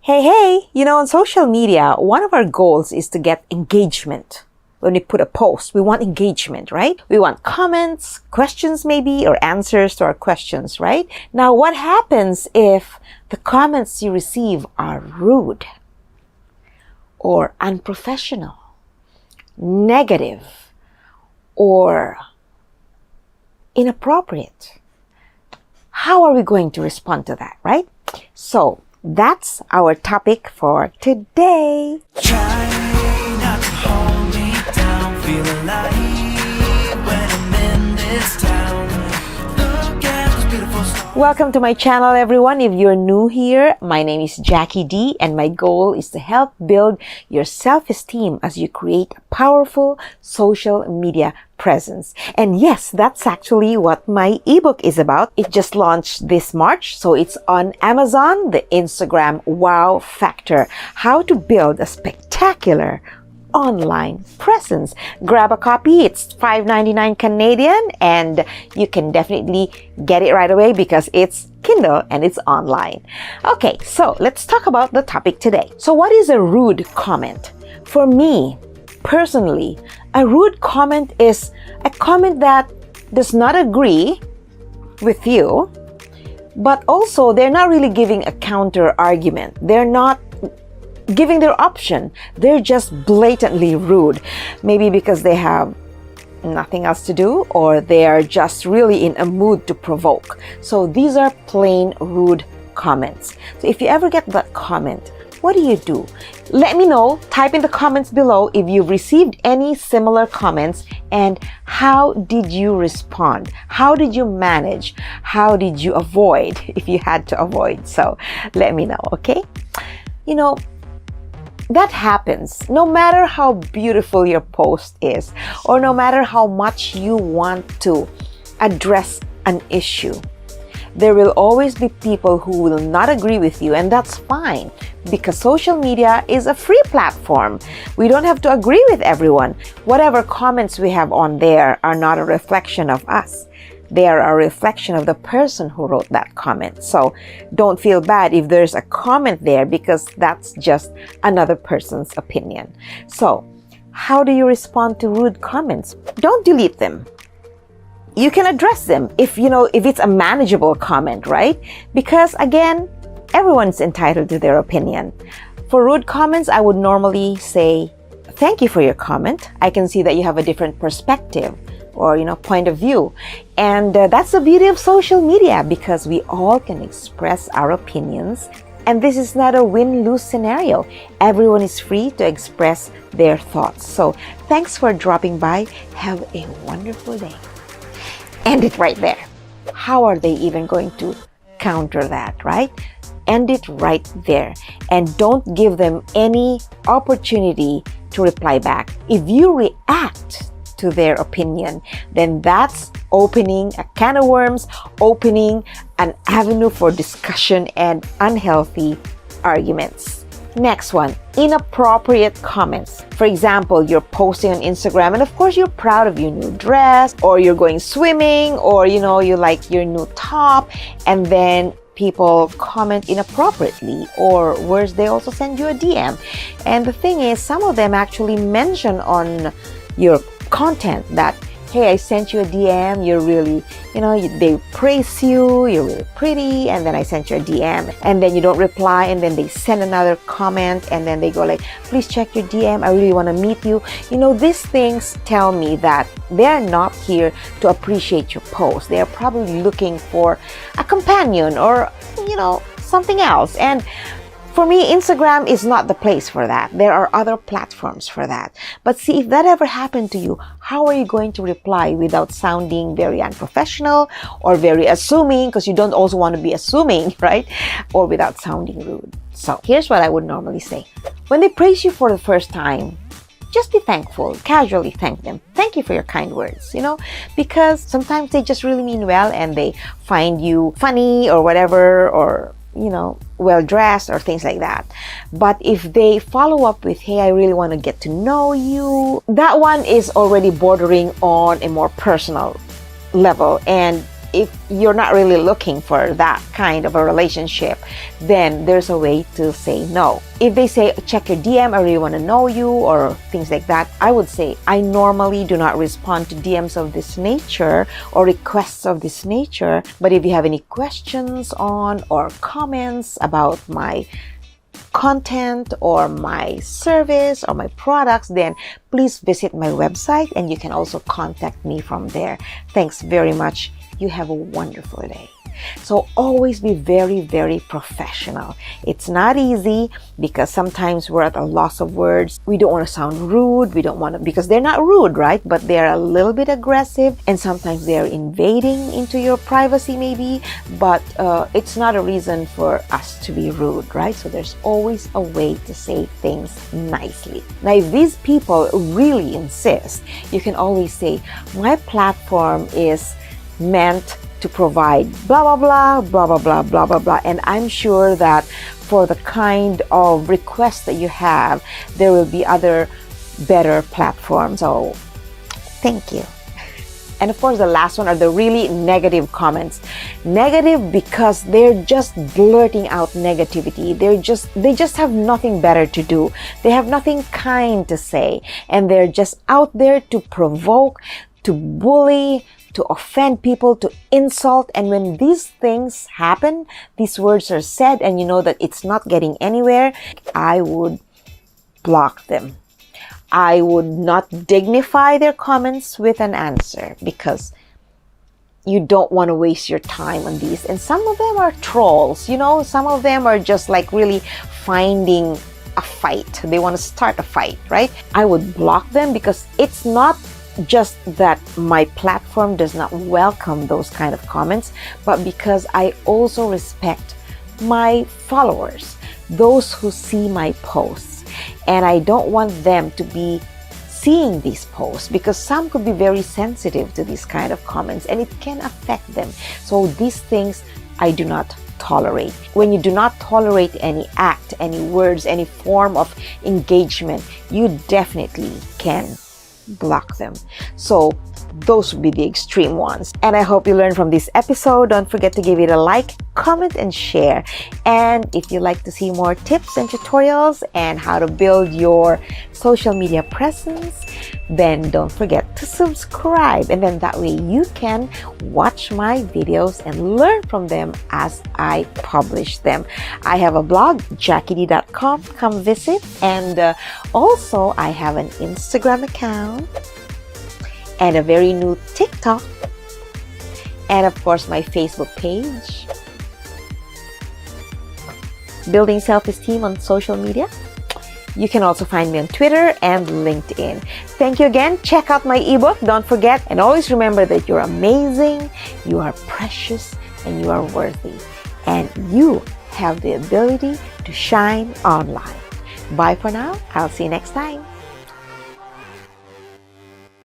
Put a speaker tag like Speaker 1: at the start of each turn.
Speaker 1: Hey, on social media, one of our goals is to get engagement. When we put a post, we want engagement, right? We want comments, questions maybe, or answers to our questions, right? Now, what happens if the comments you receive are rude or unprofessional, negative, or inappropriate? How are we going to respond to that, right? So, that's our topic for today.
Speaker 2: Try not to hold me down, feel alive when I'm in this town. Look at those beautiful stars.
Speaker 1: Welcome to my channel, everyone. If you're new here, my name is Jackie D, and my goal is to help build your self-esteem as you create a powerful social media presence. And yes, that's actually what my ebook is about. It just launched this March, so it's on Amazon, the Instagram Wow Factor: How to Build a Spectacular Online Presence. Grab a copy. It's $5.99 Canadian, and you can definitely get it right away because it's Kindle and it's online. Okay, so let's talk about the topic today. So what is a rude comment? For me, personally, a rude comment is a comment that does not agree with you, but also they're not really giving a counter argument. They're not giving their option. They're just blatantly rude. Maybe because they have nothing else to do, or they are just really in a mood to provoke. So these are plain rude comments. So if you ever get that comment, what do? Let me know. Type in the comments below if you've received any similar comments and how did you respond? How did you manage? How did you avoid, if you had to avoid? So let me know, okay? That happens no matter how beautiful your post is, or no matter how much you want to address an issue. There will always be people who will not agree with you, and that's fine because social media is a free platform. We don't have to agree with everyone. Whatever comments we have on there are not a reflection of us. They are a reflection of the person who wrote that comment. So don't feel bad if there's a comment there because that's just another person's opinion. So how do you respond to rude comments? Don't delete them. You can address them if it's a manageable comment, right? Because again, everyone's entitled to their opinion. For rude comments, I would normally say, thank you for your comment. I can see that you have a different perspective or point of view. And that's the beauty of social media, because we all can express our opinions. And this is not a win-lose scenario. Everyone is free to express their thoughts. So thanks for dropping by. Have a wonderful day. End it right there. How are they even going to counter that, right? End it right there. And don't give them any opportunity to reply back. If you react to their opinion, then that's opening a can of worms, opening an avenue for discussion and unhealthy arguments. Next one, inappropriate comments. For example, you're posting on Instagram and of course you're proud of your new dress, or you're going swimming, or you like your new top, and then people comment inappropriately, or worse, they also send you a DM. And the thing is, some of them actually mention on your content that, hey, I sent you a DM, you're really, they praise you, you're really pretty, and then I sent you a DM, and then you don't reply, and then they send another comment, and then they go like, please check your DM, I really want to meet you. These things tell me that they're not here to appreciate your post. They're probably looking for a companion or, something else. And for me, Instagram is not the place for that. There are other platforms for that. But see, if that ever happened to you, how are you going to reply without sounding very unprofessional or very assuming, because you don't also want to be assuming, right? Or without sounding rude. So here's what I would normally say. When they praise you for the first time, just be thankful. Casually thank them. Thank you for your kind words, because sometimes they just really mean well and they find you funny or whatever, or well-dressed or things like that. But if they follow up with, hey, I really want to get to know you, that one is already bordering on a more personal level, and if you're not really looking for that kind of a relationship, then there's a way to say no. If they say, check your DM, I really want to know you, or things like that, I would say, I normally do not respond to DMs of this nature or requests of this nature. But if you have any questions on or comments about my content or my service or my products, then please visit my website and you can also contact me from there. Thanks very much. You have a wonderful day. So always be very, very professional. It's not easy because sometimes we're at a loss of words. We don't want to sound rude. We don't want to, because they're not rude, right? But they're a little bit aggressive, and sometimes they're invading into your privacy maybe, but it's not a reason for us to be rude, right? So there's always a way to say things nicely. Now, if these people really insist, you can always say, my platform is meant to provide blah blah blah blah blah blah blah blah blah, and I'm sure that for the kind of requests that you have, there will be other better platforms. So thank you. And of course, the last one are the really negative comments. Negative because they're just blurting out negativity. They just have nothing better to do. They have nothing kind to say, and they're just out there to provoke, to bully, to offend people, to insult. And when these things happen, these words are said, and you know that it's not getting anywhere, I would block them. I would not dignify their comments with an answer, because you don't want to waste your time on these. And some of them are trolls, you know, some of them are just like really finding a fight. They want to start a fight, right? I would block them, because it's not just that my platform does not welcome those kind of comments, but because I also respect my followers, those who see my posts, and I don't want them to be seeing these posts, because some could be very sensitive to these kind of comments and it can affect them. So these things I do not tolerate. When you do not tolerate any act, any words, any form of engagement, you definitely can block them. So those would be the extreme ones. And I hope you learned from this episode. Don't forget to give it a like, comment, and share. And if you like to see more tips and tutorials and how to build your social media presence, then don't forget to subscribe. And then that way you can watch my videos and learn from them as I publish them. I have a blog, jackied.com. Come visit. And also I have an Instagram account and a very new TikTok, and of course my Facebook page, Building Self-Esteem on Social Media. You can also find me on Twitter and LinkedIn. Thank you again. Check out my ebook, don't forget, and always remember that you're amazing, you are precious, and you are worthy, and you have the ability to shine online. Bye for now. I'll see you next time.